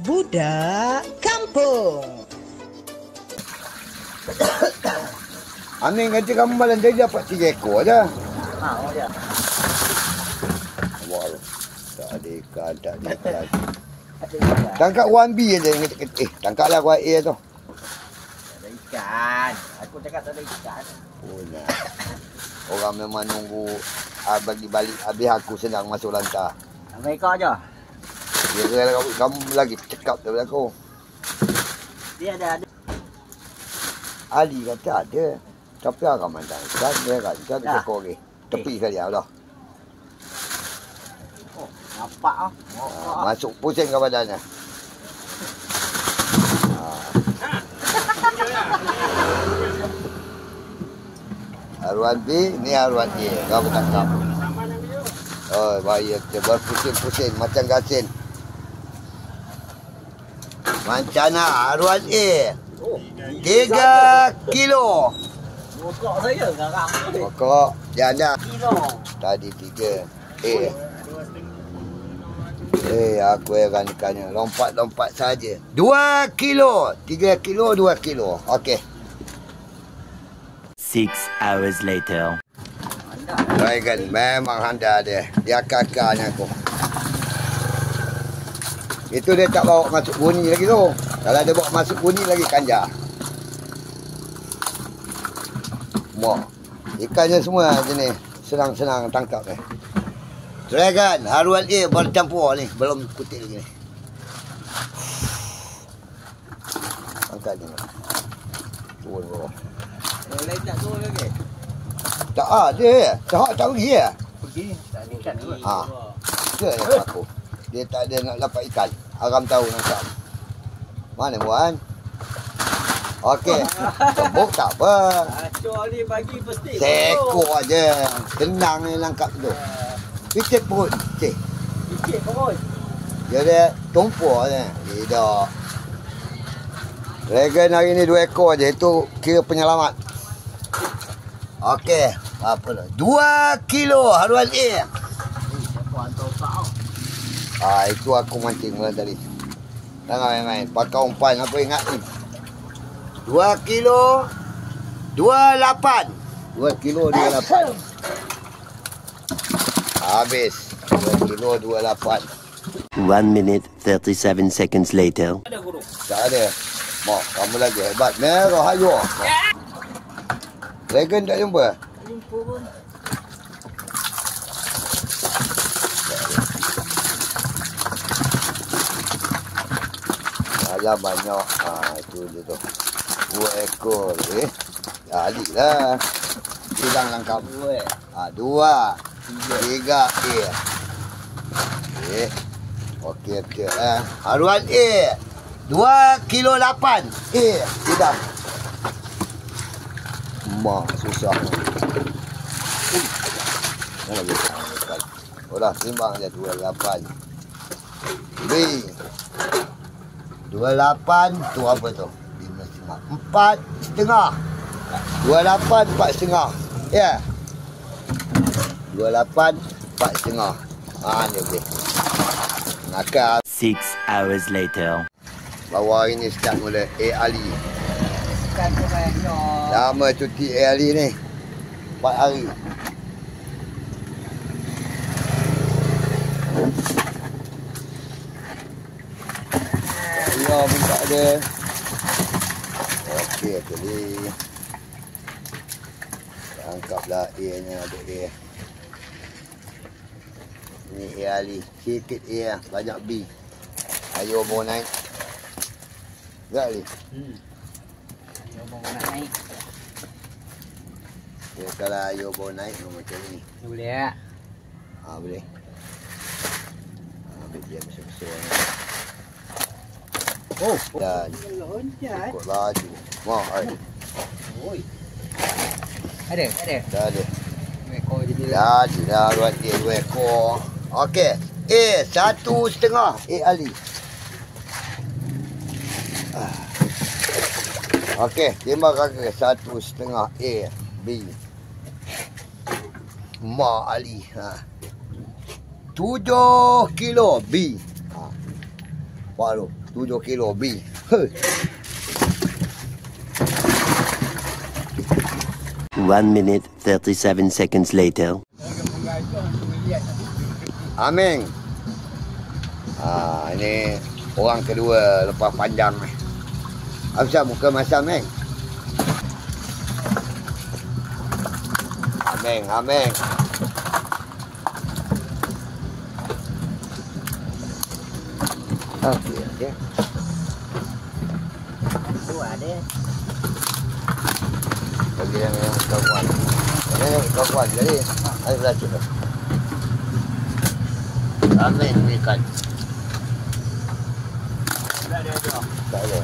Budak Kampung. Amin kata kamu malam tadi dapat 3 ekor je. Oh dia. Wah, tak ada ikan, tak ada ikan. Ada ikan. Tangkap 1B je. Tangkaplah 1A tu. Ada ikan. Aku cakap tak ada ikan. Oh, nah. Orang memang nunggu bagi balik. Habis aku senang masuk lantar. Ambil ekor je. Kira kamu lagi cekap daripada aku. Dia ada. Ali kata ada. Tapi orang mandang ikan. Dia kata ikan ekor ni. Tepi sekali lah. Oh, nampak ah. Masuk pusing ke badannya. Haruan B, ni haruan A. Kau bertangkap. Oh, bahaya. Dia berpusing-pusing macam gasin. Mancana haruan A. 3 kilo. Pokok saya garang tu. Pokok janda. Kilo. Tadi 3. Aku heran ikannya. Lompat-lompat saja. 2 kilo. 3 kilo, 2 kilo. Okey. 6 hours later. Baik kan, memang handa dia. Dia kakaknya aku. Itu dia tak bawa masuk bunyi lagi tu. Kalau dia bawa masuk bunyi lagi kanja. Wah, ikannya semua jenis senang-senang tangkap ni. Dragon, haruan A bercampur ni. Belum kutip lagi ni. Angkat ni. Turun bawah. Yang lain tak turun lagi. Tak ada. Tak pergi ya. Pergi. Tak ada ikan tu. Dia nak aku. Dia tak ada nak dapat ikan. Aram tahu nak. Mana buan? Okey. Tembok tak apa. Acor ni bagi pasti. Sekor aja. Tenang ni langkap tu. Picit perut. Cik. Sikit perut. Dia ada tumpur je. Tidak. Dragon hari ni 2 ekor je. Itu kira penyelamat. Okey. Apa lah. 2 kilo haruan A. Siapa hantar kau? Itu aku mancing mula tadi. Jangan main-main. Pakai umpan aku ingat ni. 2 kilo 28. 2 kilo 28. Habis. 2 kilo 28. 1 minute 37 seconds later. Tak ada. Mak, kamu lagi hebat. Merah hayu. Dragon tak jumpa? Jumpa pun. Alah banyak. Itu dia tu. 2 ekor. Alik lah. Hilang langkap. 2. 3. Okey. Haruan A. 2 kilo 8. Tidak. Mak susah. Olah timbang je 28. B. 28 tu apa tu? 4,5. 28 4,5. Ya. 28 4,5. Ni boleh. Nakal. 6 hours later. Bawa hari ni start mula Ali. Ikan tu banyak. Lama cuti Ali ni. 4 hari. Ya, pun tak ada. Okey, tadi. Angkaplah A-nya, ada A. Ni A Ali. Sikit A, banyak B. Ayo bawa naik. Tak Ali? Dia mau nak naik. Ya, kalau ayo bawa naik macam ni. Boleh tak? Boleh. Ambil dia besar-besar ni. Dan Loncat. ikut laju. Wah, Oi. Ada. dah ada. Ekor je dia. Laju dah buat dia 2 ekor. Okey. A 1,5. A Ali. Okey, timbang kakak 1,5 A B. Mak Ali. 7 kilo B. Nampak tu. 7 kilo B. Heh. 1 minute 37 seconds later. Ameng. Ini orang kedua lepas panjang ni. Apa muka masa Ameng? Ameng. Okey. Tu ada. Bagi yang kawan. Ini kawan jadi. Ayo belajar tu. Ameng ni kan. Tak ada.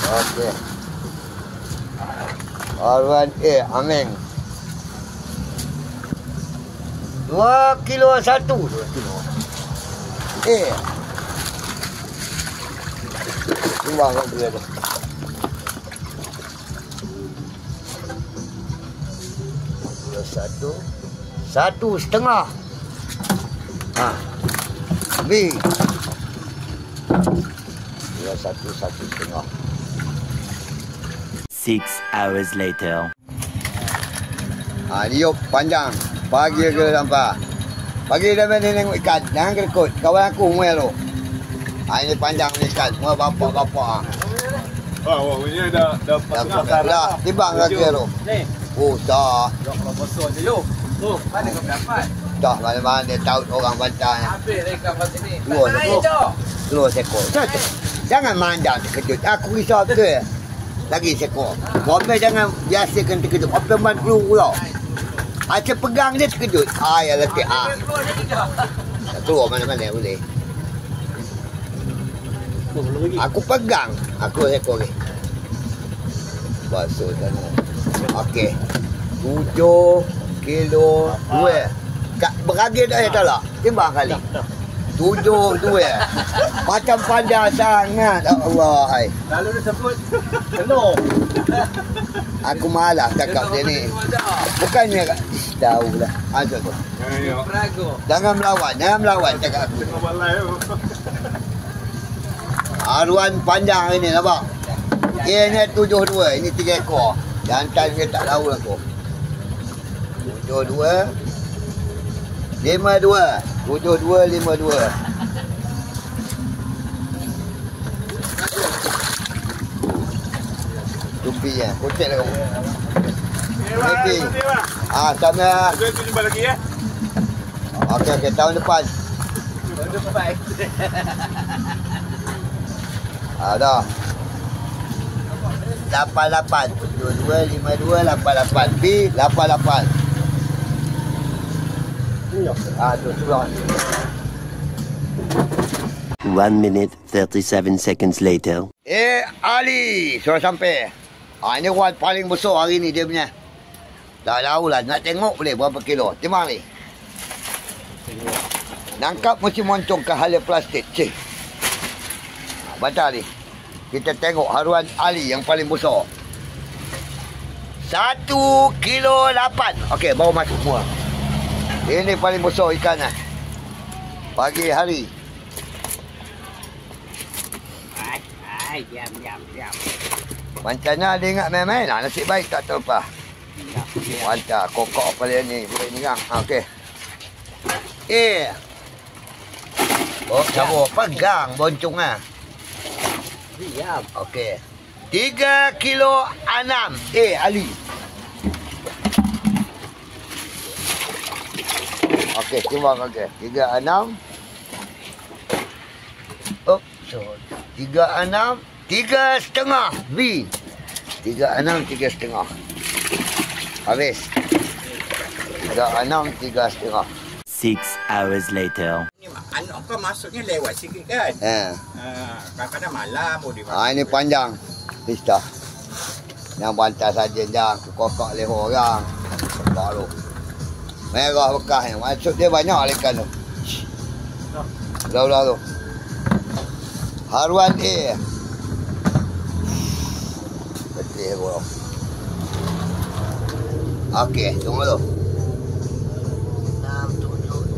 Okey. Alright, Ameng. 2 kilo 1. 2 kilo. Timbang kat dia tu. 1,5. B. 1,5. 6 hours later. Ni yuk panjang. Pagi ke sampai. Pagi dah main tengok ikan. Jangan kerekut. Kawan aku mual tu. Ini panjang ni ikan. Semua bapak-bapak. Ini dah Dah. Timbang kaki tu. Ni. Oh, dah. Berapa besar je lu? Tu, mana kau dapat? Dah mana-mana tahu orang bantai. Habis dekat pasal ni. Keluar Naik sekor. je. Keluar sekor. Jangan mandang terkejut. Aku risau betul. Lagi sekor. Mobil jangan biasakan terkejut. Mobil man keluar pula. Acik pegang dia terkejut. Ya letih. Keluar jadi dah. Tak keluar mana-mana boleh. Aku pegang. Aku sekor ni. Basuh sana. Okey. 7 kilo 2. Beragi dah ya tak lah? Timbang kali. 7 2. Macam panjang sangat. Allah hai. Lalu dia sebut telur. Aku malas cakap dia ni. Bukannya tahu lah. Ada tu. Perago. Jangan melawan cakap aku. Haruan panjang ini nampak. Ini 72, ini 3 ekor. Jantan dia tak tahu aku. 72 52 72 52. Tupi ya, kotek lah kamu. Okey. Sama. Kita jumpa lagi ya. Okey, tahun depan. Dah. 88 22 52 88 B 88. Tu sudah. 1 minute 37 seconds later. Ali sudah sampai. Ini one paling besar hari ni dia punya. Tak tahu lah nak tengok boleh berapa kilo. Timbang ni. Nangkap mesti moncong ke hala plastik. Cik. Baca ni. Kita tengok haruan Ali yang paling besar. 1 kilo 8. Okey, bawa masuk semua. Ini paling besar ikan lah. Pagi hari. Diam. Mancana dia ingat main-main lah. Nasib baik tak terlepas. Mantap. Kokok paling ni. Boleh ni kan. Okey. Oh, cabut. Pegang boncong lah. Diam. Okey. 3 kilo 6. Ali. Okey, timbang okey. 3 6. Oh, so 3 6 3,5 V. 3 6 3,5. Habis. 3 6 3,5. 6 hours later. Ni anak kau masuknya lewat sikit kan? Kadang-kadang malam boleh masuk. Ini panjang. Pista. Yang bantai saja jangan kokok leher orang. Nampak tu. Merah bekas ni. Maksud dia banyak ikan tu. Belah-belah tu. Haruan Betul tu. Okey, tunggu dulu.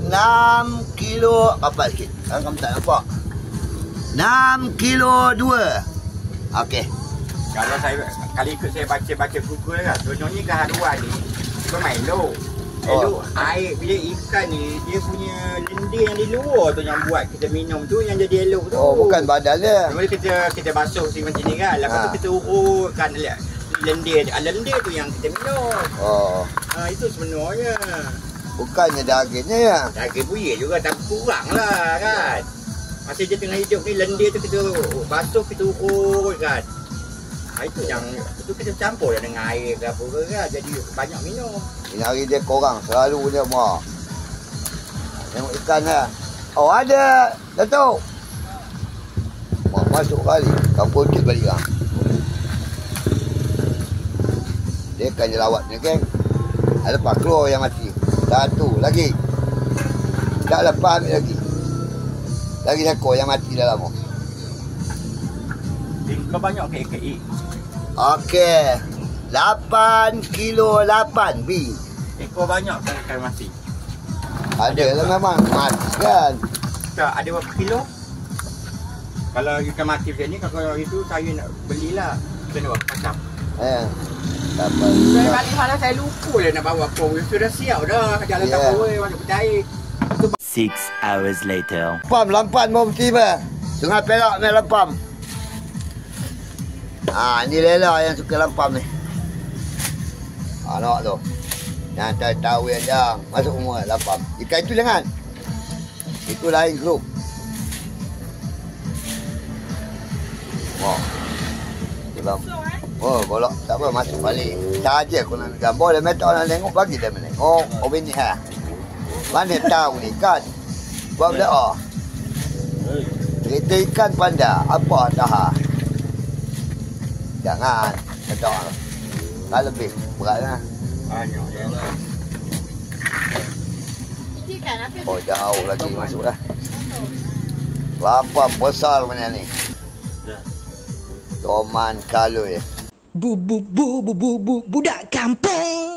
6 kilo apa sikit? Kamu tak nampak. 6 kilo 2. Okey. Kalau kali ikut saya baca Google kan, sebenarnya keharuan ni bermain low. Elok air bila ikan ni dia punya lendir yang di luar tu yang buat kita minum tu yang jadi elok tu. Oh, bukan badan dia. Kemudian kita basuh macam ni kan. Lepas tu kita urutkan lendir tu yang kita minum. Oh. Itu sebenarnya. Bukannya dagingnya ya. Daging buaya juga tapi kurang lah kan. Masa dia tengah hidup ni lendir tu kita basuh, kita urut kan. Itu yang itu kita campur dengan air ke apa ke kan. Jadi banyak minum. Ini hari dia korang selalu dia mah. Tengok ikan lah. Oh ada. Datuk. Masuk kali. Kampung kecil balik lah. Dia akan jelawat ni kan. Ada lepas keluar yang mati. Satu lagi. Tak lepas ambil lagi. Lagi ekor yang mati dalam tu. Kau banyak ke? Okey. 8 kilo 8 B. Ekor banyak kan mati. Ada lah memang mati kan. Tak ada berapa kilo? Kalau ikan mati macam ni, kalau itu saya nak belilah. Kita nak buat macam. Saya balik malam saya lupa lah nak bawa kau. Sudah siap dah. Jalan tak apa, banyak bercair. 6 hours later. Lampam, lampan mau tiba. Sungai Perak main lampam. Ni Lela yang suka lampam ni. Nampak tu. Yang tahu yang jang. Masuk rumah lampam. Ikan itu jangan. Itu lain grup. Dalam. Bolak. Tak apa, masuk balik. Saja aku nak gambar. Dia metak nak tengok. Bagi dia menengok. Oh, ini ha. Mana tahu ni kan. Buat berdoa. Cerita ikan panda. Apa dah? Jangan. Metak. Tak lebih. Berat lah. Banyak je lah. Oh, jauh lagi masuk dah. Lampam besar mana ni. Toman kalui. Budak kampung.